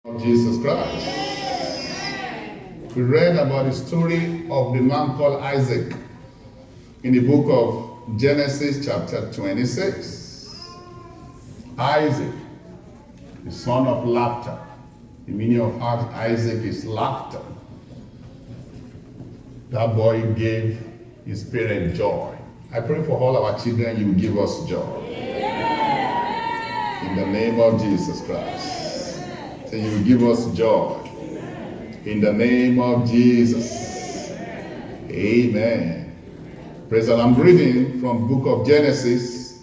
Of Jesus Christ. We read about the story of the man called Isaac in the book of Genesis chapter 26. Isaac, the son of laughter. The meaning of Isaac is laughter. That boy gave his parents joy. I pray for all our children, you will give us joy. In the name of Jesus Christ. So you will give us joy. In the name of Jesus. Amen. Praise the Lord. I'm reading from book of Genesis.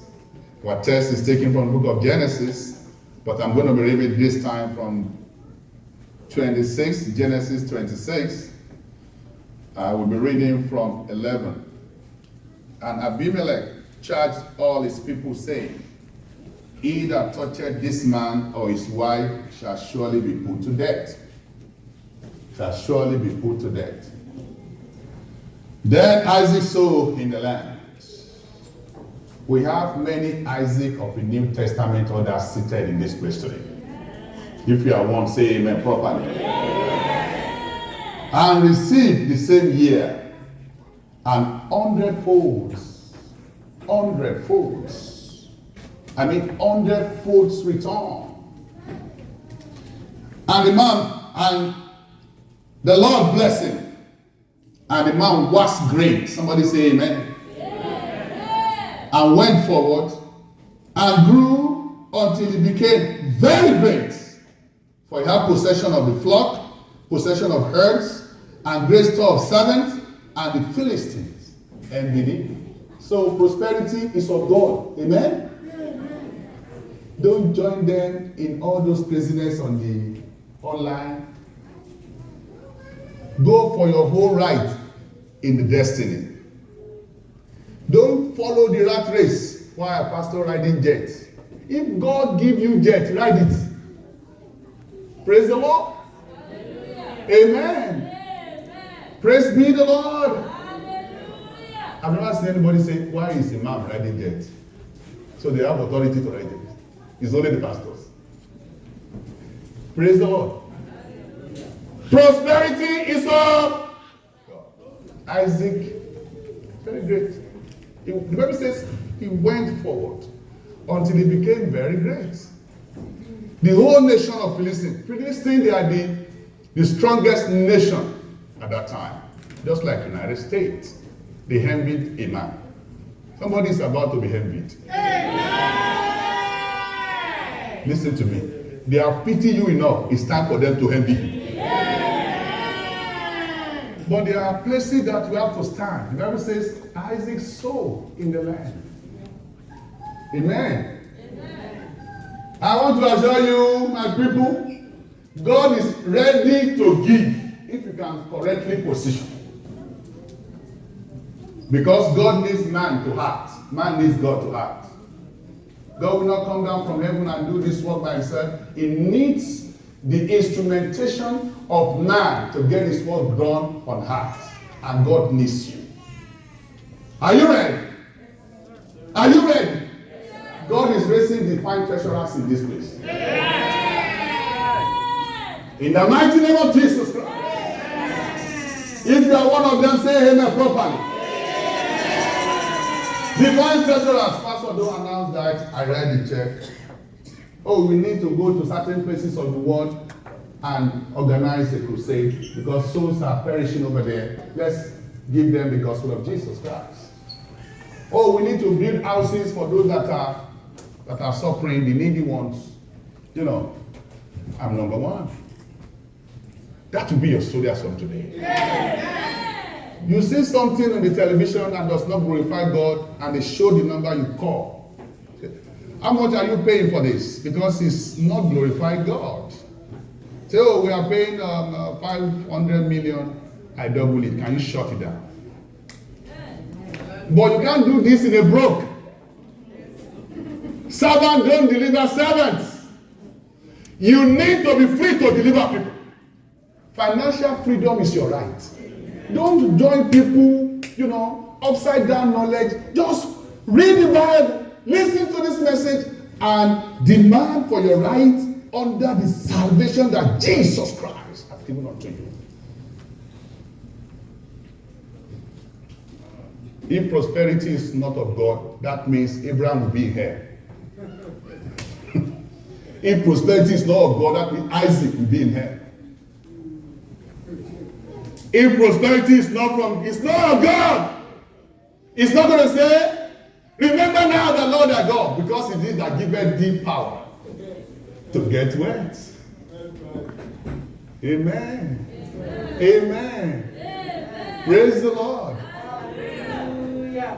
Our text is taken from the book of Genesis, but I'm going to be reading this time from 26, Genesis 26. I will be reading from 11. And Abimelech charged all his people, saying, he that toucheth this man or his wife shall surely be put to death. Shall surely be put to death. Then Isaac sowed in the land. We have many Isaac of the New Testament others seated in this place today. If you are one, say amen properly. And received the same year an hundredfolds. I mean, 100-fold return. And the Lord blessed him. And the man was great. Somebody say amen. Yeah. And went forward and grew until he became very great. For he had possession of the flock, possession of herds, and great store of servants, and the Philistines envied him. So prosperity is of God. Amen. Don't join them in all those craziness on the online. Go for your whole right in the destiny. Don't follow the rat race while a pastor riding jet. If God give you jet, ride it. Praise the Lord. Hallelujah. Amen. Amen. Praise be the Lord. Hallelujah. I've never seen anybody say, why is a man riding jet? So they have authority to ride it. It's only the pastors. Praise the Lord. Prosperity is of God. Isaac, very great. The Bible says he went forward until he became very great. The whole nation of Philistines, they are the strongest nation at that time. Just like United States. They envied a man. Somebody is about to be envied. Listen to me. They have pity you enough. It's time for them to envy you. But there are places that we have to stand. The Bible says Isaac sowed in the land. Amen. Amen. I want to assure you, my people, God is ready to give if you can correctly position. Because God needs man to act. Man needs God to act. God will not come down from heaven and do this work by himself. He needs the instrumentation of man to get his work done on earth. And God needs you. Are you ready? Are you ready? God is raising divine treasurers in this place. In the mighty name of Jesus Christ. If you are one of them, say amen properly. Divine treasurers, Pastor, don't announce that I write the check. Oh, we need to go to certain places of the world and organize a crusade because souls are perishing over there. Let's give them the gospel of Jesus Christ. Oh, we need to build houses for those that are suffering, the needy ones. You know, I'm number one. That will be your soldiers from today. Yeah. You see something on the television and does not glorify God, and they show the number you call. How much are you paying for this? Because it's not glorifying God. Say, oh, we are paying 500 million. I double it. Can you shut it down? But you can't do this in a broke. Servants don't deliver servants. You need to be free to deliver people. Financial freedom is your right. Don't join people, upside down knowledge. Just read the Bible, listen to this message, and demand for your right under the salvation that Jesus Christ has given unto you. If prosperity is not of God, that means Abraham will be in hell. If prosperity is not of God, that means Isaac will be in hell. If prosperity is not of God, it's not going to say, remember now the Lord thy God, because it is that giveth thee power to get wealth. Amen. Amen. Amen. Praise the Lord.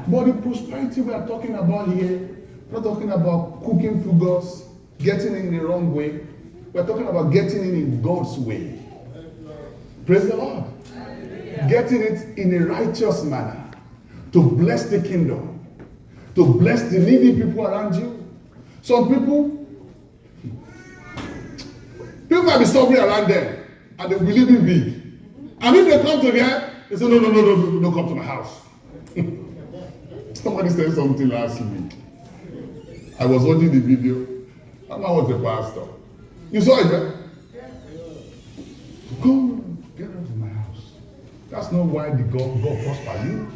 But the prosperity we are talking about here, we're not talking about cooking figures, getting in the wrong way. We're talking about getting in God's way. Praise the Lord. Getting it in a righteous manner. To bless the kingdom. To bless the needy people around you. Some people might be suffering around them and they will be living big. And if they come to them, they say, no, don't come to my house. Somebody said something last week. I was watching the video. That man was a pastor. You saw it, right? Go, get out of my house. That's not why the God prosper you.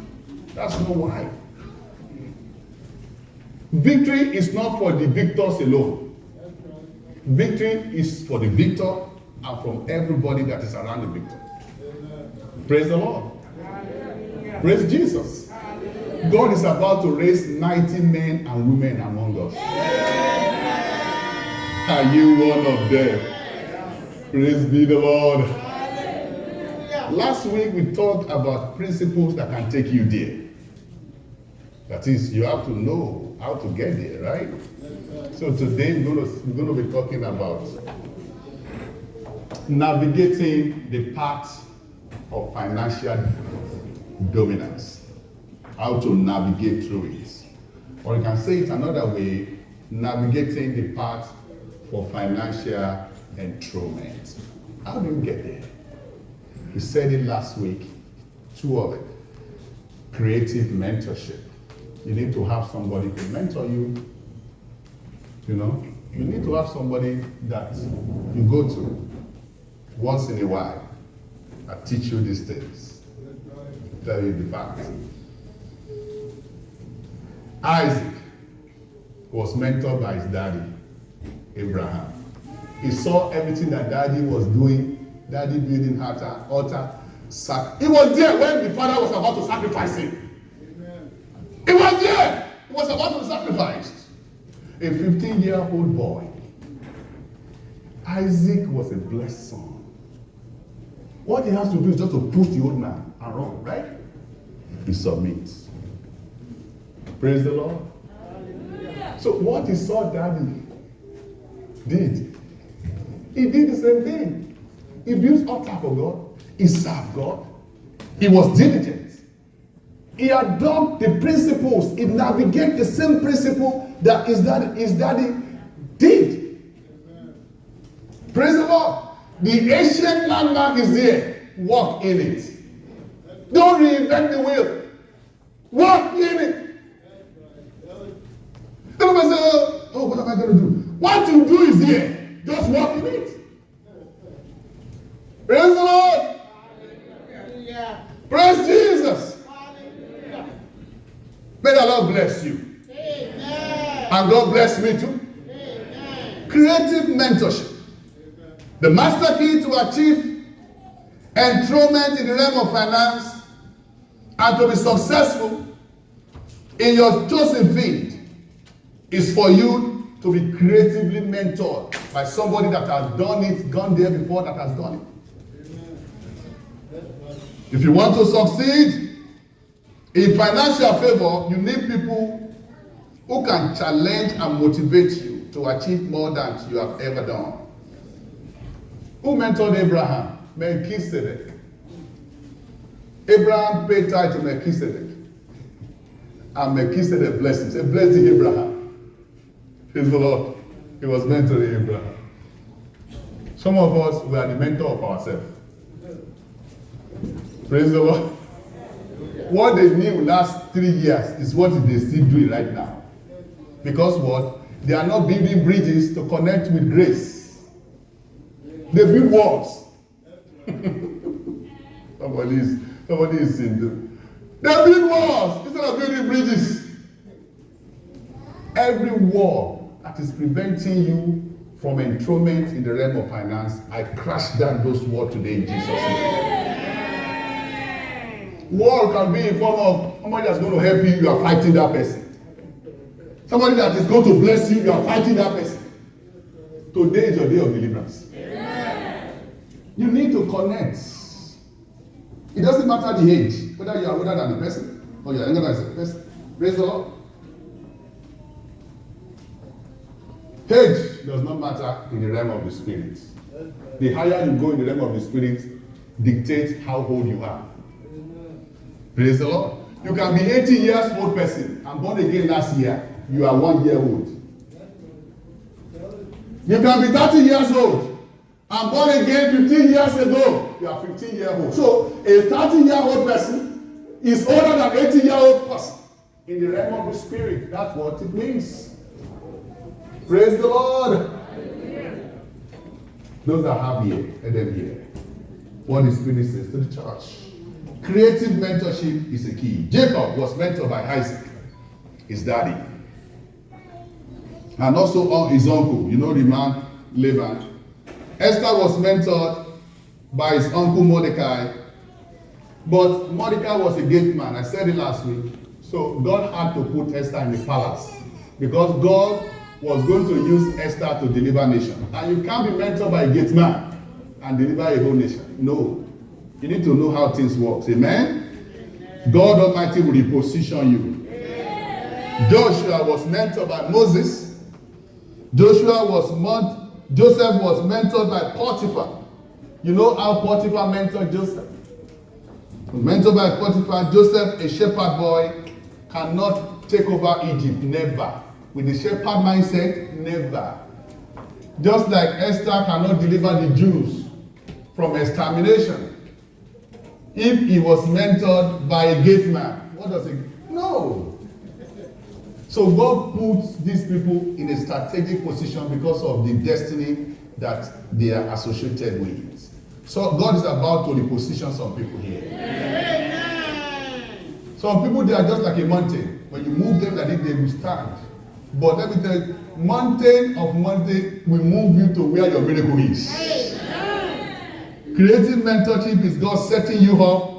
That's not why. Victory is not for the victors alone. Victory is for the victor and from everybody that is around the victor. Praise the Lord. Praise Jesus. God is about to raise 90 men and women among us. Are you one of them? Praise be the Lord. Last week we talked about principles that can take you there. That is, you have to know how to get there, right? So today we're going to be talking about navigating the path of financial dominance. How to navigate through it. Or you can say it another way, navigating the path for financial enthronement. How do you get there? We said it last week, two of it. Creative mentorship. You need to have somebody to mentor you. You know, you need to have somebody that you go to once in a while and teach you these things. Tell you the facts. Isaac was mentored by his daddy, Abraham. He saw everything that daddy was doing, daddy building altar. He was there when the father was about to sacrifice him. Amen. He was there. He was about to be sacrificed. A 15-year-old boy. Isaac was a blessed son. What he has to do is just to push the old man around, right? He submits. Praise the Lord. Hallelujah. So what he saw daddy did, he did the same thing. He built altar for God. He served God. He was diligent. He adopted the principles. He navigated the same principle that his daddy did. Amen. Praise the Lord. The ancient landmark is there. Walk in it. Don't reinvent the wheel. Walk in it. Everybody say, oh, what am I going to do? What you do is here. Just walk in it. Praise the Lord. Hallelujah. Praise Jesus. Hallelujah. May the Lord bless you. Amen. And God bless me too. Amen. Creative mentorship. Amen. The master key to achieve enthronement in the realm of finance and to be successful in your chosen field is for you to be creatively mentored by somebody that has done it, gone there before, that has done it. Amen. If you want to succeed in financial favor, you need people who can challenge and motivate you to achieve more than you have ever done. Who mentored Abraham? Melchizedek. Abraham paid tithe to Melchizedek. And Melchizedek blessed him. Say, bless the Abraham. Praise the Lord. He was mentoring Abraham. Some of us, we are the mentor of ourselves. Praise the Lord. What they knew last 3 years is what they still doing right now. Because what? They are not building bridges to connect with grace. They build walls. Somebody is in the. They build walls instead of building bridges. Every wall that is preventing you from enthronement in the realm of finance, I crash down those walls today in Jesus' name. Wall can be in form of somebody that's going to help you, you are fighting that person. Somebody that is going to bless you, you are fighting that person. Today is your day of deliverance. You need to connect. It doesn't matter the age, whether you are older than the person or you are younger than the person. Praise the Lord. Age does not matter in the realm of the spirit. The higher you go in the realm of the spirit, dictates how old you are. Praise the Lord. You can be 80 years old person and born again last year, you are 1 year old. You can be 30 years old and born again 15 years ago, you are 15 years old. So a 30-year-old person is older than 80-year-old person in the realm of the spirit. That's what it means. Praise the Lord. Those that have ear, let them hear what the Spirit says to the church. Creative mentorship is a key. Jacob was mentored by Isaac, his daddy, and also his uncle, you know the man Laban. Esther was mentored by his uncle Mordecai, but Mordecai was a gate man. I said it last week. So God had to put Esther in the palace because God was going to use Esther to deliver a nation. And you can't be mentored by a gate man and deliver a whole nation. No. You need to know how things work. Amen? God Almighty will reposition you. Joshua was mentored by Moses. Joseph was mentored by Potiphar. You know how Potiphar mentored Joseph? Mentored by Potiphar, Joseph, a shepherd boy, cannot take over Egypt. Never. With the shepherd mindset, never. Just like Esther cannot deliver the Jews from extermination. If he was mentored by a gate man, what does it? No. So God puts these people in a strategic position because of the destiny that they are associated with. So God is about to reposition some people here. Amen. Some people, they are just like a mountain. When you move them, like they will stand. But let me tell you, mountain will move you to where your miracle is. Creative mentorship is God setting you up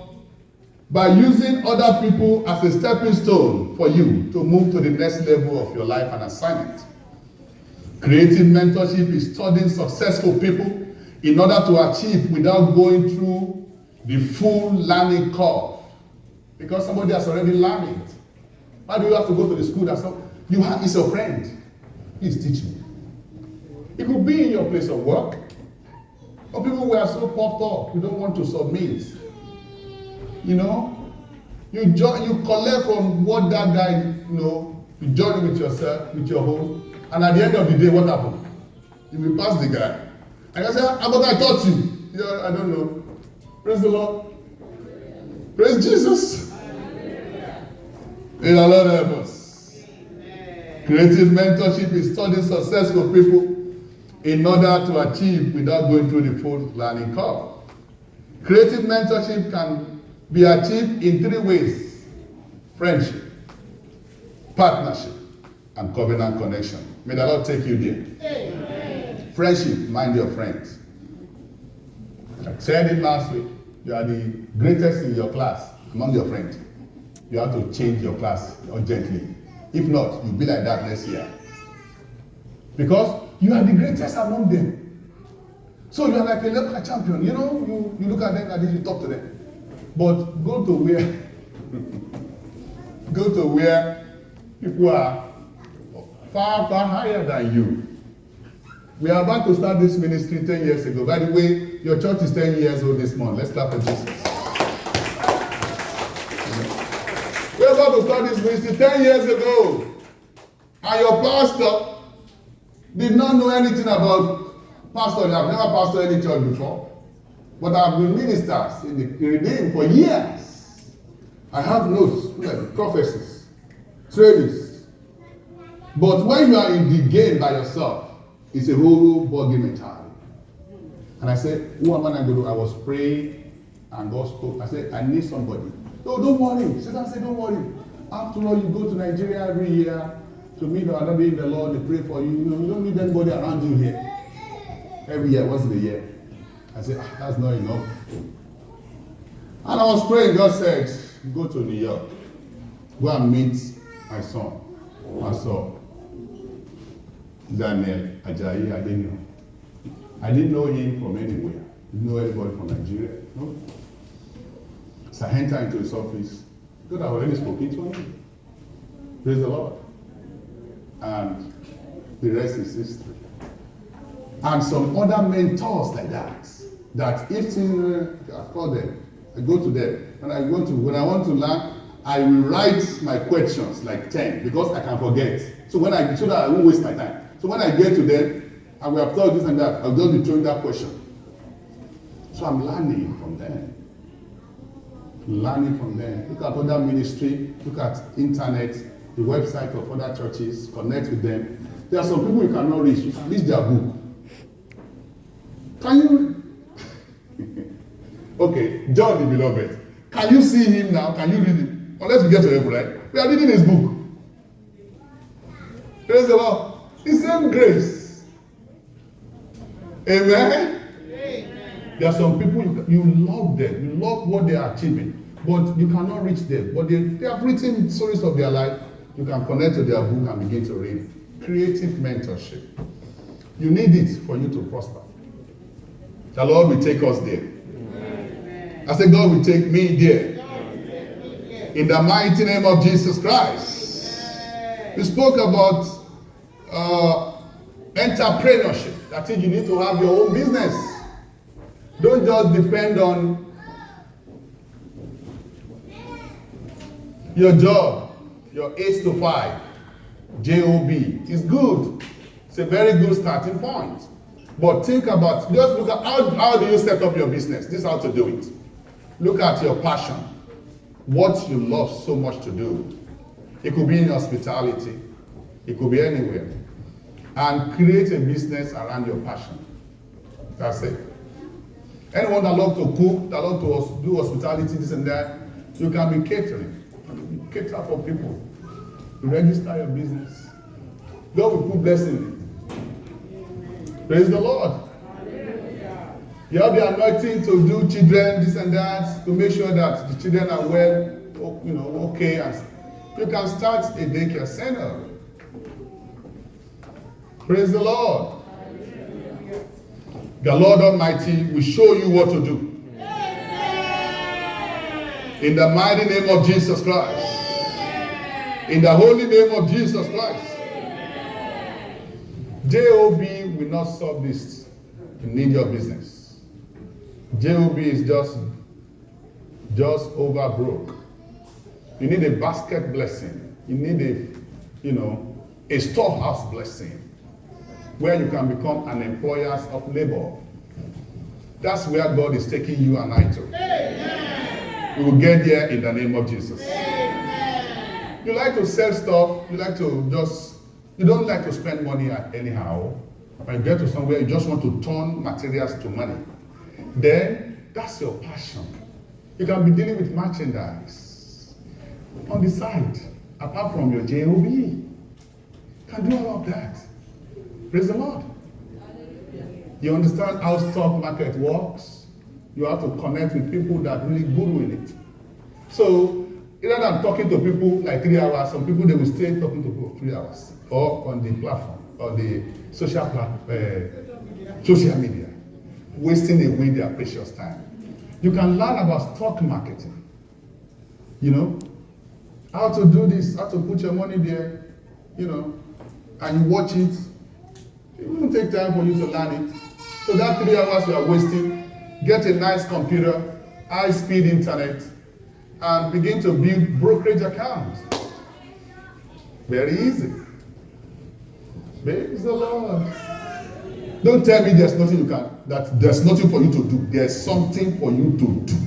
by using other people as a stepping stone for you to move to the next level of your life and assignment. Creative mentorship is studying successful people in order to achieve without going through the full learning curve. Because somebody has already learned it. Why do you have to go to the school that's not? It's your friend. Please teach me. It could be in your place of work. Or people who are so puffed up, you don't want to submit. You know, you collect from what that guy, you join with yourself, with your home, and at the end of the day, what happened? You will pass the guy. And you say, but I taught you. I don't know. Praise the Lord. Praise Jesus. May the Lord help us. Creative mentorship is studying successful people in order to achieve without going through the full learning curve. Creative mentorship can be achieved in 3 ways: friendship, partnership, and covenant connection. May the Lord take you there. Amen. Friendship, mind your friends. I said it last week. You are the greatest in your class among your friends. You have to change your class urgently. If not, you'll be like that next year. Because you are the greatest among them. So you are like a local champion. You know, you look at them and you talk to them. But go to where people are far, far higher than you. We are about to start this ministry 10 years ago. By the way, your church is 10 years old this month. Let's clap for Jesus. We are about to start this ministry 10 years ago. And your pastor did not know anything about pastoring. I've never pastored any church before. But I've been ministers in the Redeemed for years. I have notes, prophecies, trainings. But when you are in the game by yourself, it's a whole ballgame entirely. And I said, who am I going to do? I was praying and God spoke. I said, I need somebody. No, don't worry. Satan said, don't worry. After all, you go to Nigeria every year to meet another day in the Lord, they pray for you. You don't need anybody around you here. Every year, once in a year. I said, that's not enough. And I was praying, God said, go to New York. Go and meet my son, Daniel Ajayi Adeniran. I didn't know him from anywhere. I didn't know anybody from Nigeria. No. So I entered into his office. God had already spoken to him. Praise the Lord. And the rest is history. And some other mentors like that. That if I call them, I go to them. When I want to learn, I will write my questions like 10 because I can forget. So that I won't waste my time. So when I get to them, I will have thought this and that. I'll just be throwing that question. So I'm learning from them. Learning from them. Look at other ministry. Look at internet, the website of other churches. Connect with them. There are some people you cannot reach. You can reach their book. Can you? Okay, John the Beloved. Can you see him now? Can you read him? Unless we get to heaven, right? We are reading his book. Praise the Lord. The same grace. Amen? Amen. There are some people you love them. You love what they are achieving. But you cannot reach them. But they have written stories of their life. You can connect to their book and begin to read. Creative mentorship. You need it for you to prosper. The Lord will take us there. Amen. I said, God will take me there. In the mighty name of Jesus Christ. Amen. We spoke about entrepreneurship. That is, you need to have your own business. Don't just depend on your job, your 8 to 5, job. It's good. It's a very good starting point. But think about, just look at how do you set up your business? This is how to do it. Look at your passion. What you love so much to do. It could be in hospitality. It could be anywhere. And create a business around your passion. That's it. Anyone that loves to cook, that loves to do hospitality, this and that, you can be catering. You cater for people. You register your business. God will put blessing in it. Praise the Lord. You have the anointing to do children, this and that, to make sure that the children are well, okay. And you can start a daycare center. Praise the Lord. The Lord Almighty will show you what to do. In the mighty name of Jesus Christ. In the holy name of Jesus Christ. JOB will not solve this. You need your business. JOB is just over broke. You need a basket blessing. You need a storehouse blessing where you can become an employer of labor. That's where God is taking you and I to. Amen. We will get there in the name of Jesus. Amen. You like to sell stuff. You don't like to spend money anyhow. When you get to somewhere, you just want to turn materials to money. Then, that's your passion. You can be dealing with merchandise on the side, apart from your JOB. You can do all of that. Praise the Lord. You understand how stock market works? You have to connect with people that are really good with it. So, rather than talking to people like 3 hours, some people, they will stay talking to people for 3 hours. Or on the platform, or the social media, wasting away their precious time. You can learn about stock marketing. How to do this, how to put your money there, and you watch it. It won't take time for you to learn it. So that 3 hours you are wasting, get a nice computer, high-speed internet, and begin to build brokerage accounts. Very easy. Praise the Lord. Don't tell me there's nothing there's nothing for you to do. There's something for you to do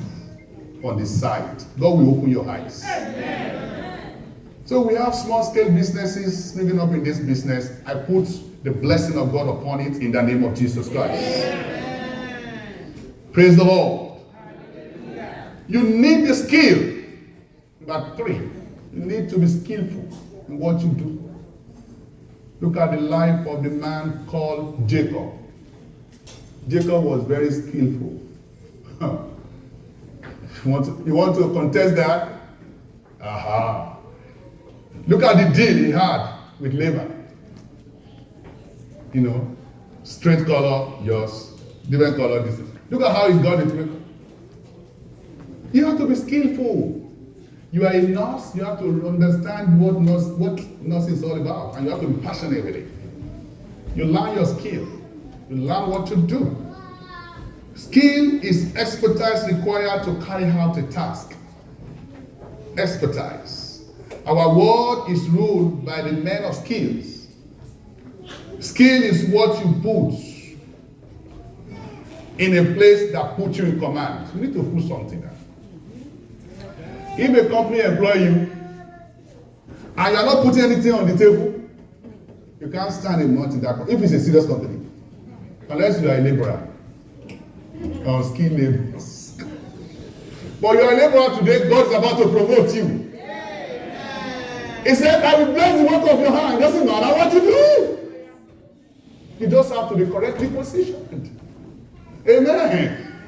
on the side. God will open your eyes. Amen. So we have small-scale businesses moving up in this business. I put the blessing of God upon it in the name of Jesus Christ. Amen. Praise the Lord. You need the skill. Number 3, you need to be skillful in what you do. Look at the life of the man called Jacob. Jacob was very skillful. You want to contest that? Aha. Look at the deal he had with Laban. You know, straight color, yours, different color, this. Look at how he got it. You have to be skillful. You are a nurse, you have to understand what nurse is all about, and you have to be passionate with it. You learn your skill. You learn what to do. Skill is expertise required to carry out a task. Expertise. Our world is ruled by the men of skills. Skill is what you put in a place that puts you in command. You need to put something there. If a company employ you and you are not putting anything on the table, you can't stand a month in that company. If it's a serious company, unless you are a laborer or skilled labor. But you are a laborer today, God is about to promote you. He said, I will bless the work of your hand. It doesn't matter what you do. You just have to be correctly positioned. Amen.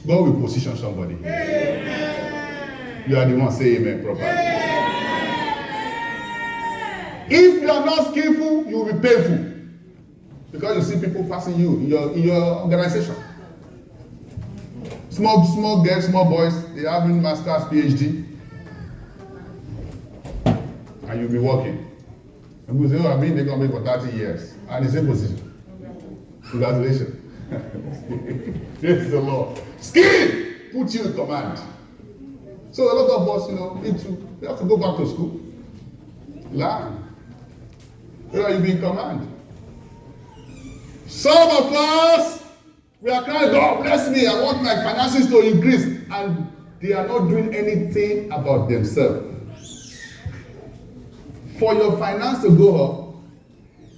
God will position somebody here. Amen. You are the one say amen properly. If you are not skillful, you will be painful. Because you see people passing you in your organization. Small girls, small boys, they are having master's, PhD. And you'll be working. And people say, oh, I've been in the company for 30 years. And the same position. Congratulations. Praise the Lord. Skill put you in command. So a lot of us, we have to go back to school. Learn. So that you be in command. Some of us, we are crying, God bless me, I want my finances to increase. And they are not doing anything about themselves. For your finance to go up,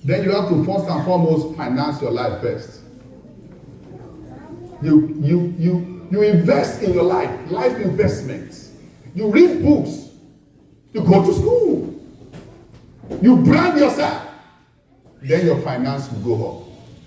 then you have to first and foremost finance your life first. You invest in your life investments. You read books. You go to school. You brand yourself. Then your finance will go up.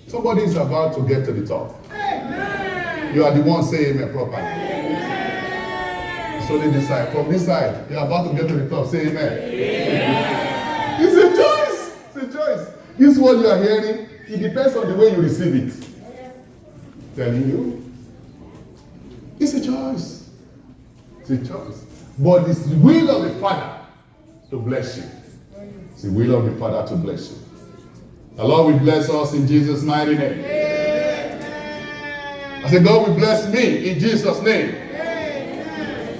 Somebody is about to get to the top. Amen. You are the one saying amen properly. Amen. It's only this side. From this side, you are about to get to the top. Say amen. Amen. It's a choice. It's a choice. This is what you are hearing. It depends on the way you receive it. Telling you. It's a choice. It's a choice. But it's the will of the Father to bless you. It's the will of the Father to bless you. The Lord will bless us in Jesus' mighty name. Amen. I said, God will bless me in Jesus' name. Amen.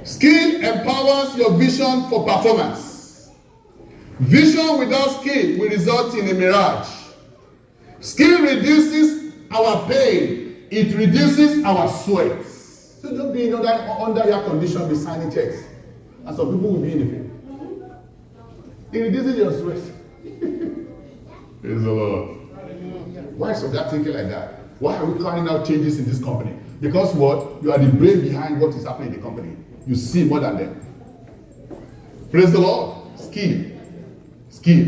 Skill empowers your vision for performance. Vision without skill will result in a mirage. Skill reduces our pain. It reduces our sweat. So don't be under your condition be signing checks. And some people will be in the field. It reduces your sweat. Praise the Lord. Why is that thinking like that? Why are we carrying out changes in this company? Because what? You are the brain behind what is happening in the company. You see more than them. Praise the Lord. Skill. Skill.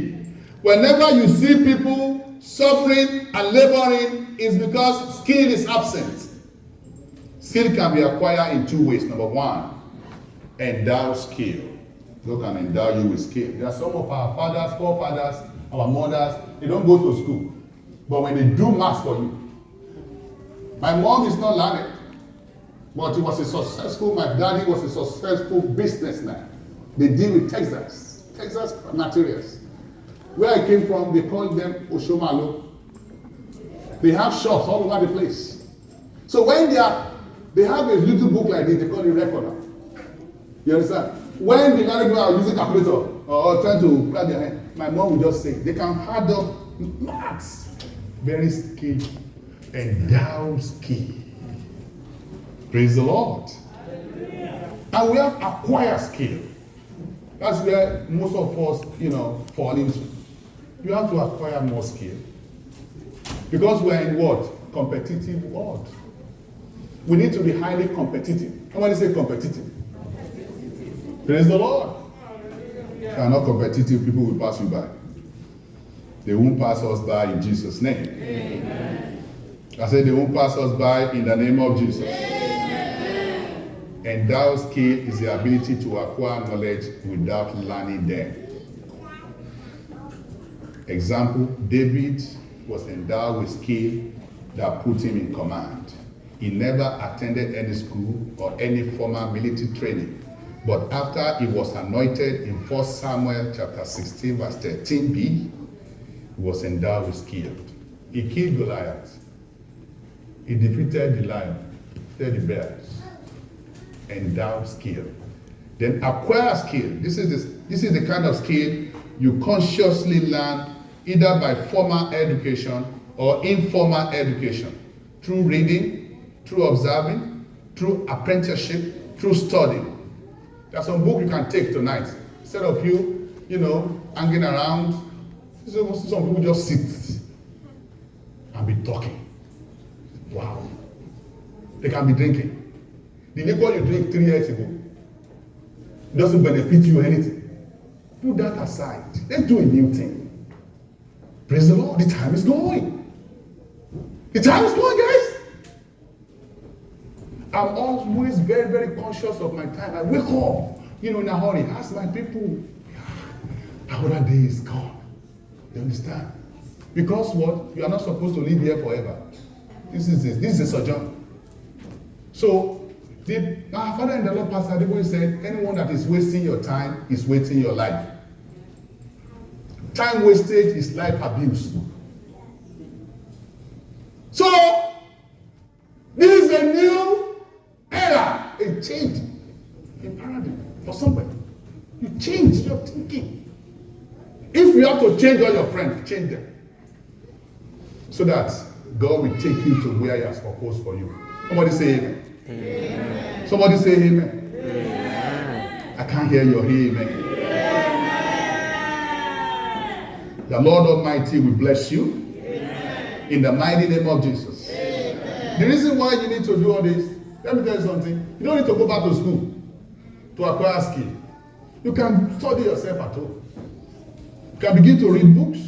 Whenever you see people suffering and laboring, it's because skill is absent. Skill can be acquired in 2 ways. Number 1, endow skill. God can endow you with skill. There are some of our fathers, forefathers, our mothers, they don't go to school. But when they do maths for you, my mom is not learned, but he was a successful, my daddy was a successful businessman. They deal with Texas materials. Where I came from, they call them Oshomalo. They have shops all over the place. So when they have a little book like this, they call it recorder. You understand? When the people are using calculator or trying to grab their hand, my mom will just say, they can add up maths. Very skilled, endowed skill. Praise the Lord. And we have acquired skill. That's where most of us, fall into. You have to acquire more skill. Because we're in what? competitive world. We need to be highly competitive. Somebody say competitive. Praise the Lord. If you are not competitive, people will pass you by. They won't pass us by in Jesus' name. Amen. I said they won't pass us by in the name of Jesus. Amen. Endowed skill is the ability to acquire knowledge without learning them. Example, David was endowed with skill that put him in command. He never attended any school or any formal military training. But after he was anointed in 1 Samuel chapter 16 verse 13b, he was endowed with skill. He killed Goliath. He defeated the lion, the bears. Endowed skill. Then acquire skill. This is the kind of skill you consciously learn either by formal education or informal education. Through reading, through observing, through apprenticeship, through studying. There's some book you can take tonight. Instead of you, hanging around, some people just sit and be talking. Wow. They can be drinking. The liquor you drink 3 years ago doesn't benefit you anything. Put that aside. Let's do a new thing. Praise the Lord. The time is going. The time is going, guys. I'm always very, very conscious of my time. I wake up, in a hurry. Ask my people, another day is gone. You understand? Because what? You are not supposed to live here forever. This is a sojourn. So, my father in the Lord, Pastor Adeboye, said, anyone that is wasting your time is wasting your life. Time wasted is life abuse. So, this is a new era, a change in paradigm for somebody. You change your thinking. If you have to change all your friends, change them. So that God will take you to where He has proposed for you. Somebody say amen. Amen. Somebody say amen. Amen. I can't hear your amen. The Lord Almighty will bless you. Amen. In the mighty name of Jesus. Amen. The reason why you need to do all this, let me tell you something. You don't need to go back to school to acquire skill. You can study yourself at home. You can begin to read books.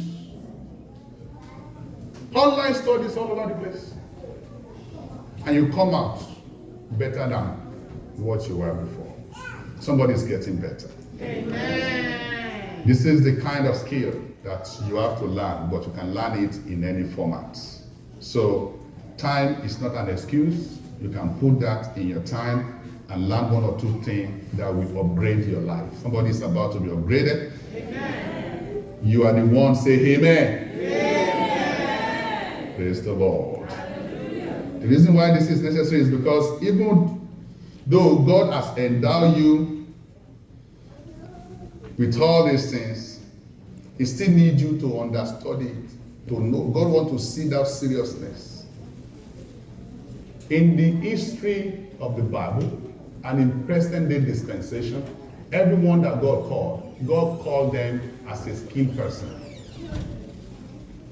Online studies all over the place. And you come out better than what you were before. Somebody is getting better. Amen. This is the kind of skill that you have to learn, but you can learn it in any format. So time is not an excuse. You can put that in your time and learn one or two things that will upgrade your life. Somebody is about to be upgraded. Amen. You are the one, say amen. Amen. Praise the Lord. Hallelujah. The reason why this is necessary is because even though God has endowed you with all these things, He still needs you to understand it, to know. God wants to see that seriousness. In the history of the Bible and in present day dispensation, everyone that God called them as a skilled person.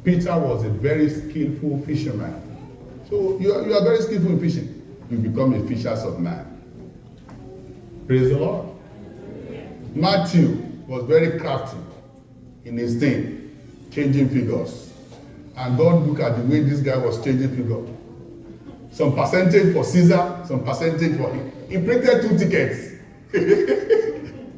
Peter was a very skillful fisherman. So you are very skillful in fishing. You become a fisher of man. Praise the Lord. Matthew was very crafty in his thing, changing figures. And God looked at the way this guy was changing figures. Some percentage for Caesar, some percentage for him. He printed 2 tickets.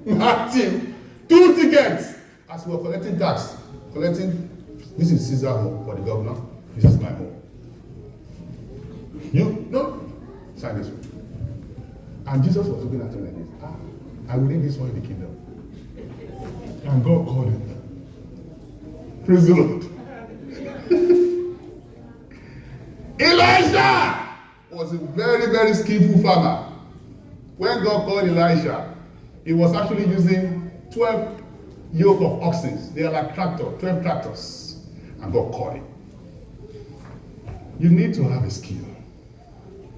Matthew, 2 tickets. As we were collecting tax, this is Caesar home for the governor, this is my home. No, sign this one. And Jesus was looking at him like this. I will need this one in the kingdom. And God called him. Praise the Lord. Elijah was a very, very skillful farmer. When God called Elijah, he was actually using 12 yoke of oxen. They are like 12 tractors. And God called him. You need to have a skill.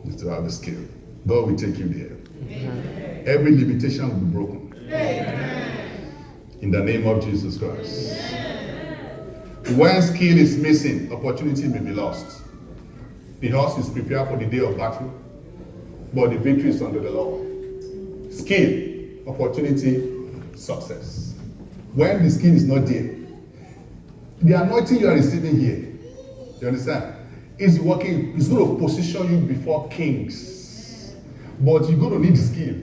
You need to have a skill. God will take you there. Amen. Every limitation will be broken. Amen. In the name of Jesus Christ. Amen. When skill is missing, opportunity may be lost. The horse is prepared for the day of battle, but the victory is under the Lord. Skill, opportunity, success. When the skill is not there, the anointing you are receiving here, you understand, is working, it's going to position you before kings. But you're going to need skill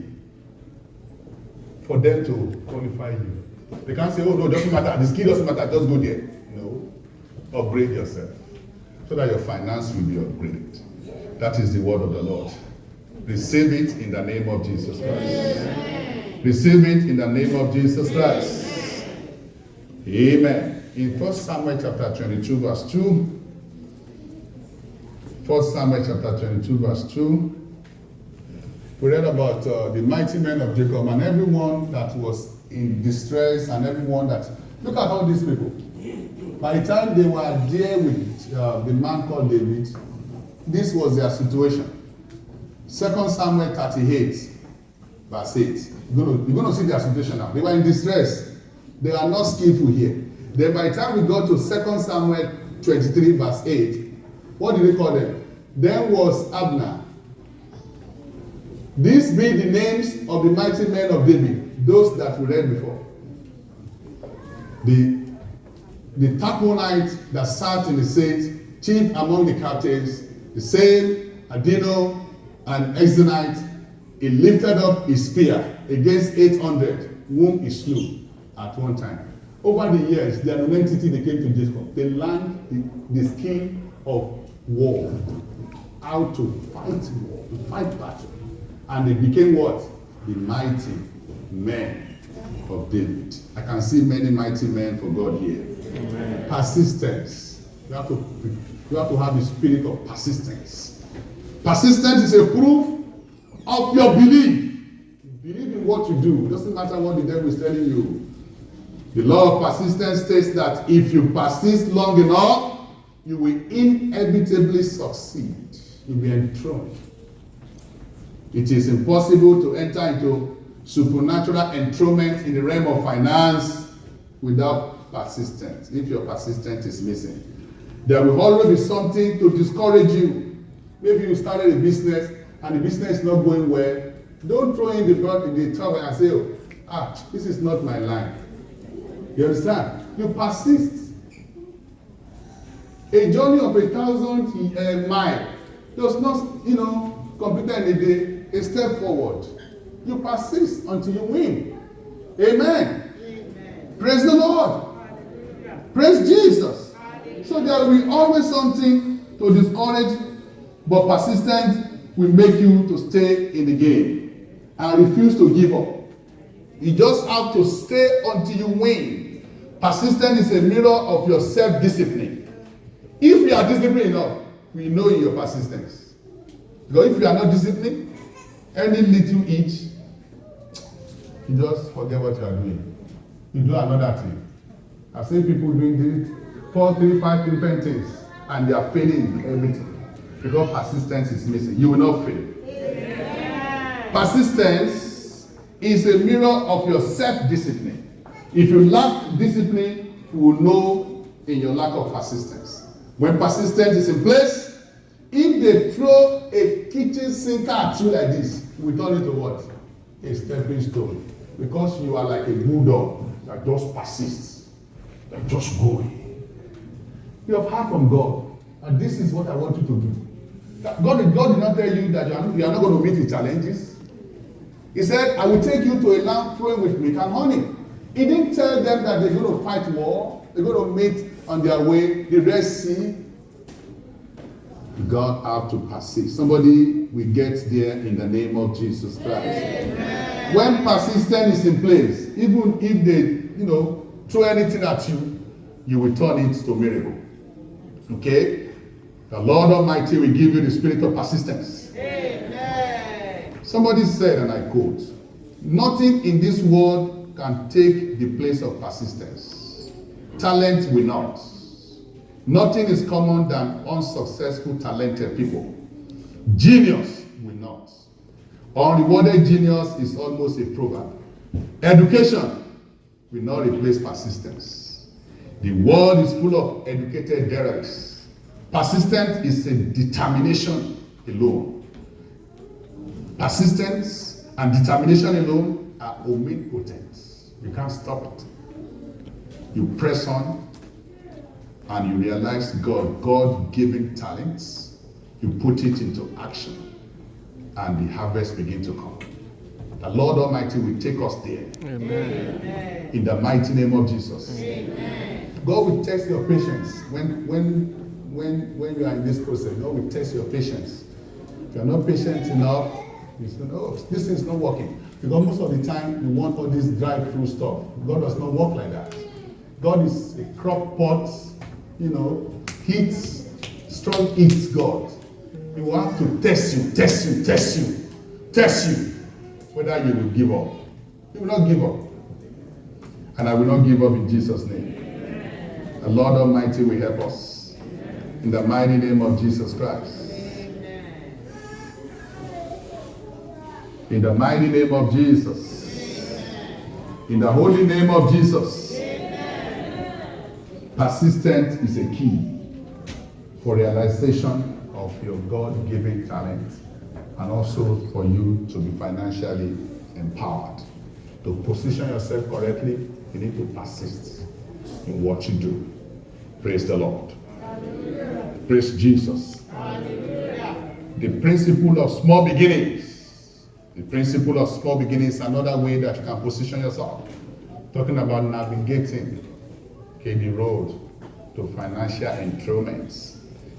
for them to qualify you. They can't say, oh no, it doesn't matter, the skill doesn't matter, just go there. No. Upgrade yourself so that your finance will be upgraded. That is the word of the Lord. Receive it in the name of Jesus Christ. Amen. Receive it in the name of Jesus Christ. Amen. In 1 Samuel chapter 22 verse 2, 1 Samuel chapter 22 verse 2, we read about the mighty men of Jacob and everyone that was in distress and everyone that, look at all these people. By the time they were there with the man called David, this was their situation. 2 Samuel 38, verse 8. You're going to see their situation now. They were in distress. They are not skillful here. Then by the time we got to 2 Samuel 23, verse 8, what did they call them? Then was Abner. These be the names of the mighty men of David, those that we read before. The Taponite that sat in the seat, chief among the captains, the same Adino and Exonite, he lifted up his spear against 800, whom he slew at one time. Over the years, the entity they came to Jacob, they learned the skill of war, how to fight war, to fight battle. And they became what? The mighty men of David. I can see many mighty men for God here. Amen. Persistence. You have to have the spirit of persistence. Persistence is a proof of your belief. You believe in what you do. It doesn't matter what the devil is telling you. The law of persistence states that if you persist long enough, you will inevitably succeed. You'll be enthroned. It is impossible to enter into supernatural enthronement in the realm of finance without persistence. If your persistence is missing, there will always be something to discourage you. Maybe you started a business and the business is not going well. Don't throw in the towel and say, oh, this is not my line. You understand? You persist. A journey of 1,000 miles does not, completed in a day. A step forward. You persist until you win. Amen. Amen. Praise the Lord. Hallelujah. Praise Jesus. Hallelujah. So there will be always something to discourage, but persistence will make you to stay in the game and refuse to give up. You just have to stay until you win. Persistence is a mirror of your self-discipline. If you are disciplined enough, we know in your persistence. Because if you are not disciplined, any little itch, you just forget what you are doing. You do another thing. I've seen people doing 4, 3, 5 different things, and they are failing in everything because persistence is missing. You will not fail. Yeah. Persistence is a mirror of your self-discipline. If you lack discipline, you will know in your lack of persistence. When persistence is in place, if they throw a kitchen sinker at you like this, we turn it to what? A stepping stone. Because you are like a bulldog that just persists, that just going. You have heard from God, and this is what I want you to do. God did not tell you that you are not going to meet the challenges. He said, I will take you to a land flowing with milk and honey. He didn't tell them that they're going to fight war, they're going to meet on their way the Red Sea. God have to persist. Somebody will get there in the name of Jesus Christ. Amen. When persistence is in place, even if they, throw anything at you, you will turn it to miracle. Okay? The Lord Almighty will give you the spirit of persistence. Amen. Somebody said, and I quote, nothing in this world can take the place of persistence. Talent will not. Nothing is common than unsuccessful, talented people. Genius will not. Unrewarded genius is almost a proverb. Education will not replace persistence. The world is full of educated derelicts Persistence is a determination alone. Persistence and determination alone are omnipotent. You can't stop it. You press on and you realize God-given talents. You put it into action and the harvest begins to come. The Lord Almighty will take us there. Amen. In the mighty name of Jesus. Amen. God will test your patience when you are in this process. God will test your patience. If you are not patient enough, you say, "Oh, this is not working." Because most of the time you want all this drive-through stuff. God does not work like that. God is a crock pot, strong heats God. He will have to test you, whether you will give up. You will not give up. And I will not give up in Jesus' name. Amen. The Lord Almighty will help us. Amen. In the mighty name of Jesus Christ. Amen. In the mighty name of Jesus. Amen. In the holy name of Jesus. Amen. Persistence is a key for realization of your God-given talent, and also for you to be financially empowered. To position yourself correctly, you need to persist in what you do. Praise the Lord. Hallelujah. Praise Jesus. Hallelujah. The principle of small beginnings. The principle of small beginnings is another way that you can position yourself. Talking about navigating the road to financial enthronement.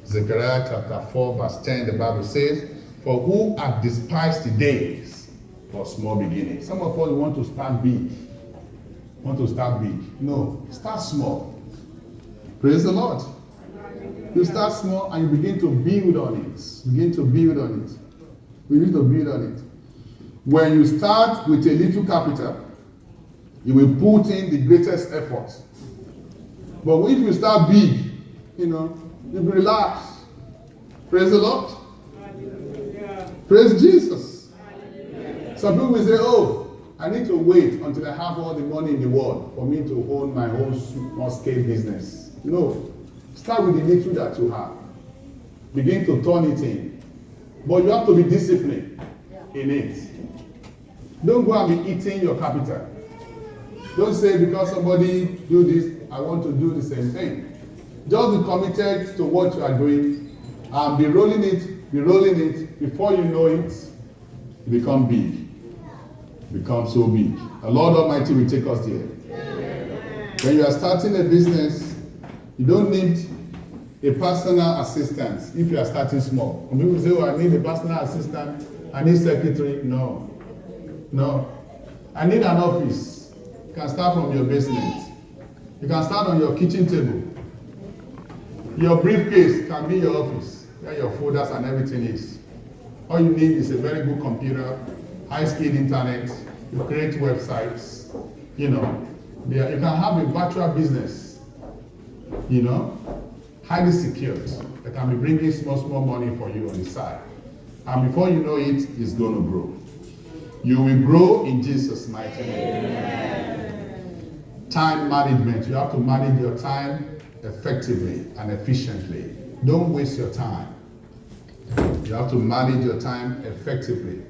Zechariah chapter 4 verse 10, the Bible says, "For who hath despised the days for small beginnings." Some of us want to start big. No, start small. Praise the Lord. You start small and you begin to build on it. We need to build on it. When you start with a little capital, you will put in the greatest effort. But if you start big, you relax. Praise the Lord. Hallelujah. Praise Jesus. Hallelujah. Some people will say, "Oh, I need to wait until I have all the money in the world for me to own my own small-scale business." No. Start with the little that you have. Begin to turn it in. But you have to be disciplined in it. Don't go and be eating your capital. Don't say because somebody do this, I want to do the same thing. Just be committed to what you are doing and be rolling it. Before you know it, you become big. Become so big. The Lord Almighty will take us there. When you are starting a business, you don't need a personal assistant if you are starting small. When people say, "Oh, I need a personal assistant, I need secretary." No. I need an office. You can start from your basement. You can start on your kitchen table. Your briefcase can be your office, where your folders and everything is. All you need is a very good computer, high-speed internet. You create websites. You can have a virtual business. Highly secured. That can be bringing small money for you on the side. And before you know it, it's going to grow. You will grow in Jesus' mighty name. Amen. Time management. You have to manage your time effectively and efficiently. Don't waste your time. You have to manage your time effectively.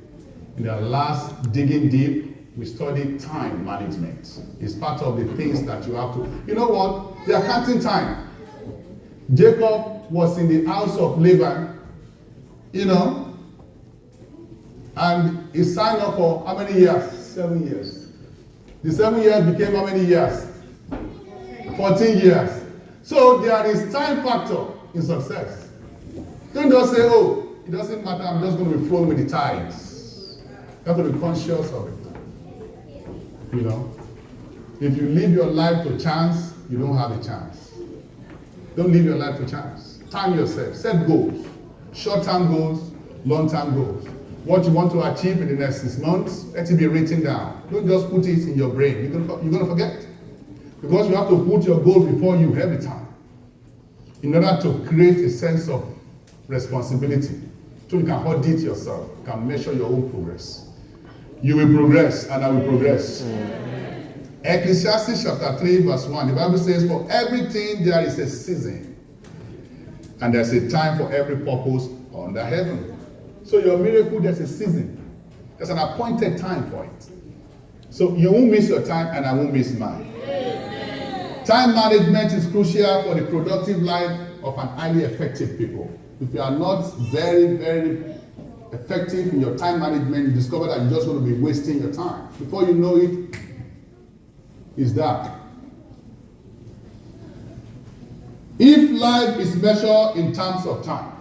In the last Digging Deep, we studied time management. It's part of the things that you have to. You know what? They are counting time. Jacob was in the house of Laban, and he signed up for how many years? 7 years. The 7 years became how many years? 14 years. So there is time factor in success. Don't just say, "Oh, it doesn't matter, I'm just going to be flowing with the tides." You have to be conscious of it. If you live your life to chance, you don't have a chance. Don't live your life to chance. Time yourself. Set goals. Short-term goals, long-term goals. What you want to achieve in the next 6 months, let it be written down. Don't just put it in your brain. You're going to forget. Because you have to put your goal before you every time. In order to create a sense of responsibility. So you can audit yourself. You can measure your own progress. You will progress and I will progress. Ecclesiastes chapter 3 verse 1. The Bible says, "For everything there is a season, And there's a time for every purpose under heaven. So your miracle, there's a season. There's an appointed time for it. So you won't miss your time and I won't miss mine. Time management is crucial for the productive life of an highly effective people. If you are not very, very effective in your time management, you discover that you're just going to be wasting your time. Before you know it, it's dark. If life is measured in terms of time,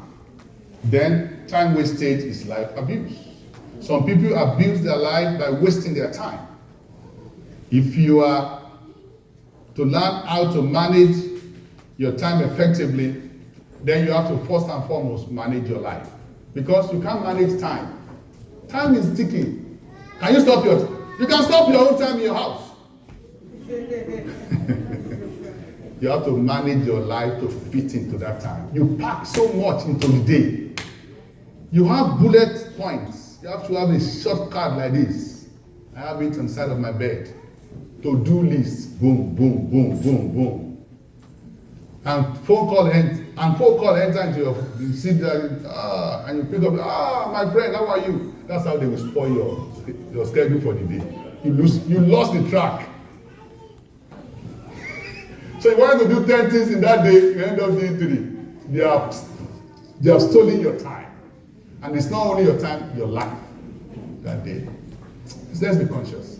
then time wastage is life abuse. Some people abuse their life by wasting their time. If you are to learn how to manage your time effectively, then you have to first and foremost manage your life. Because you can't manage time. Time is ticking. Can you stop you can stop your own time in your house. You have to manage your life to fit into that time. You pack so much into the day. You have bullet points. You have to have a shortcut like this. I have it inside of my bed. To-do list. Boom, boom, boom, boom, boom. And phone call enter into your, you sit there, and you pick up, my friend, how are you? That's how they will spoil your schedule for the day. You lost the track. So you wanted to do 10 things in that day, you end up doing 3. They have stolen your time. And it's not only your time, your life that day. So let's be conscious.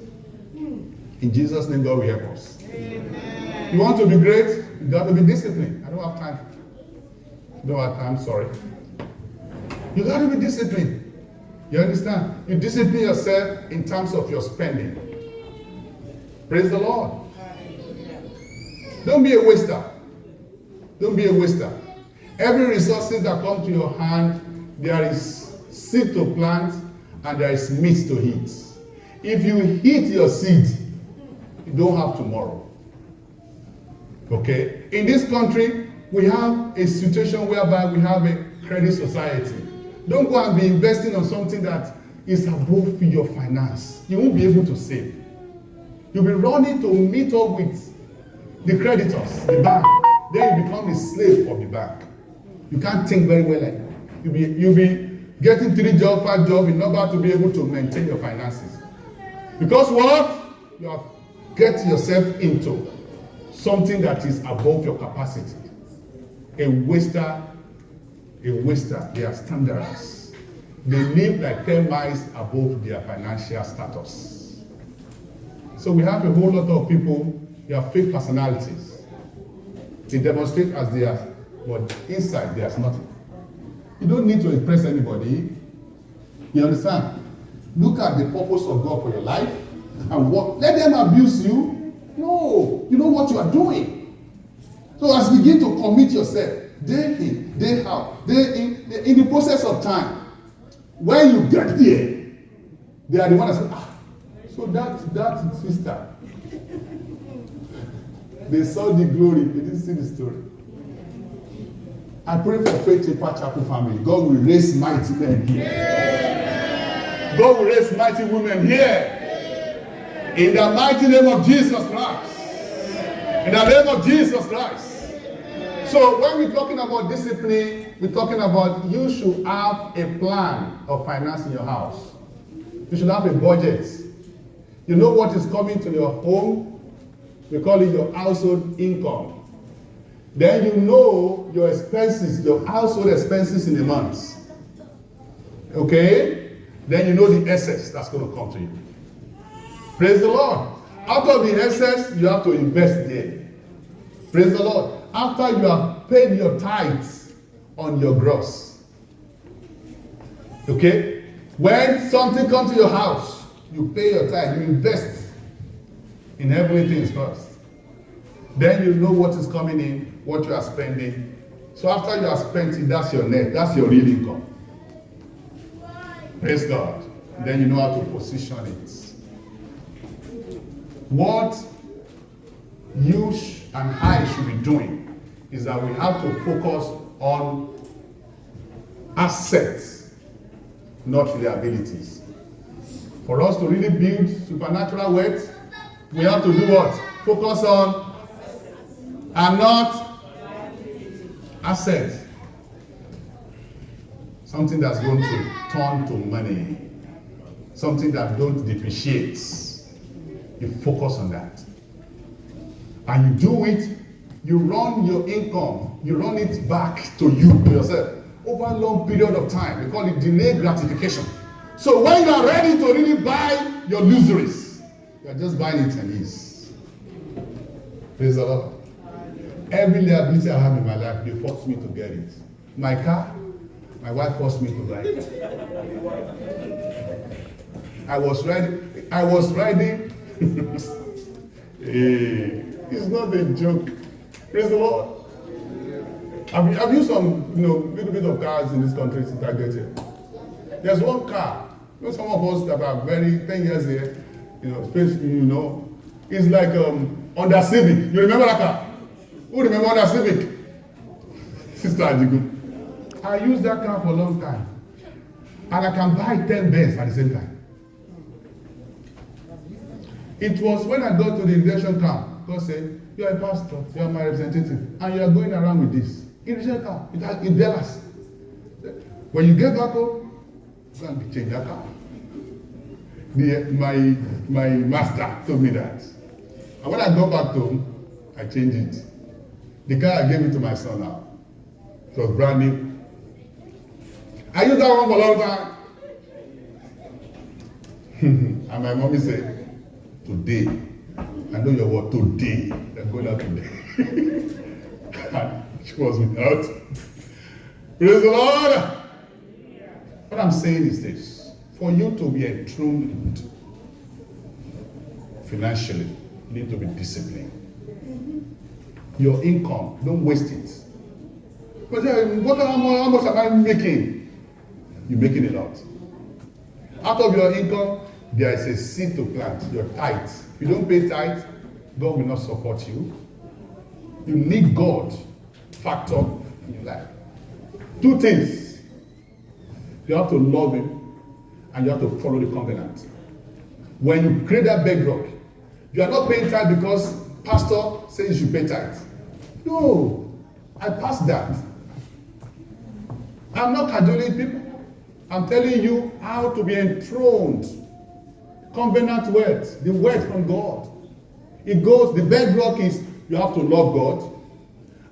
In Jesus' name, God will help us. Amen. You want to be great, you got to be disciplined. I don't have time. Sorry. You got to be disciplined. You understand? You discipline yourself in terms of your spending. Praise the Lord. Don't be a waster. Don't be a waster. Every resources that come to your hand, there is seed to plant and there is meat to eat. If you eat your seed, you don't have tomorrow. Okay? In this country, we have a situation whereby we have a credit society. Don't go and be investing on something that is above your finance. You won't be able to save. You'll be running to meet up with the creditors, the bank. Then you become a slave of the bank. You can't think very well like that. You'll be getting 3 jobs, 5 jobs in order to be able to maintain your finances. Because what? You have get yourself into something that is above your capacity. A waster, they are standards. They live like 10 miles above their financial status. So we have a whole lot of people, they have fake personalities. They demonstrate as they are, but inside there's nothing. You don't need to impress anybody. You understand? Look at the purpose of God for your life and what. Let them abuse you. No, you know what you are doing. So as you begin to commit yourself, day in, day out, day in the process of time, when you get there, they are the ones that say, so that sister, they saw the glory, they didn't see the story. I pray for Faith Impact Chapel family. God will raise mighty men here. Yeah. God will raise mighty women here. Yeah. In the mighty name of Jesus Christ. In the name of Jesus Christ. So when we're talking about discipline, we're talking about you should have a plan of finance in your house. You should have a budget. You know what is coming to your home. We call it your household income. Then you know your expenses, your household expenses in a month. Okay? Then you know the excess that's going to come to you. Praise the Lord. Out of the excess, you have to invest there. Praise the Lord. After you have paid your tithes on your gross. Okay? When something comes to your house, you pay your tithe, you invest in heavenly things first. Then you know what is coming in, what you are spending. So after you are spending, that's your net, that's your real income. Praise God. Then you know how to position it. What you and I should be doing is that we have to focus on assets, not liabilities. For us to really build supernatural wealth, we have to do what? Focus on and not assets. something that's going to turn to money, something that don't depreciate. You focus on that. And you do it, you run your income, you run it back to you, to yourself, over a long period of time. We call it delayed gratification. So when you are ready to really buy your luxuries, you are just buying it and ease. Praise the Lord. Every liability I have in my life, they force me to get it. My car, my wife forced me to buy it. I was riding. Hey, it's not a joke. Praise the Lord. I've used some, little bit of cars in this country since I get here. There's one car. Some of us that are 10 years here, it's like Honda Civic. You remember that car? Who remember Honda Civic? Sister Adigu. I used that car for a long time. And I can buy 10 Benz at the same time. It was when I got to the election camp, God said, you are a pastor, you are my representative, and you are going around with this. Election camp, in Dallas. When you get back home, go and change that car. My master told me that. And when I got back home, I changed it. The car I gave it to my son now. It was brand new. I used that one for a long time. And my mommy said, today, I know your word, today, they're going out today. And she was without. Praise the Lord. What I'm saying is this: for you to be enthroned financially, you need to be disciplined. Your income, don't waste it. But how much am I making? You're making a lot. Out of your income, there is a seed to plant, your tithe. If you don't pay tithe, God will not support you. You need God factor in your life. Two things. You have to love Him and you have to follow the covenant. When you create that bedrock, you are not paying tithe because pastor says you should pay tithe. No, I passed that. I'm not cajoling people. I'm telling you how to be enthroned. Covenant wealth, the wealth from God. It goes, the bedrock is you have to love God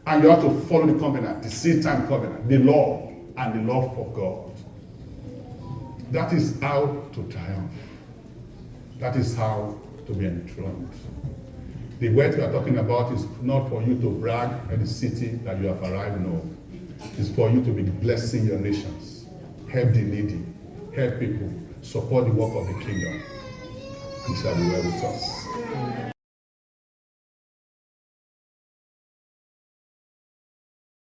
and you have to follow the covenant, the seed time covenant, the law and the love of God. That is how to triumph. That is how to be enthroned. The wealth we are talking about is not for you to brag at the city that you have arrived, no. It's for you to be blessing your nations, help the needy, help people, support the work of the kingdom. It shall be well with us.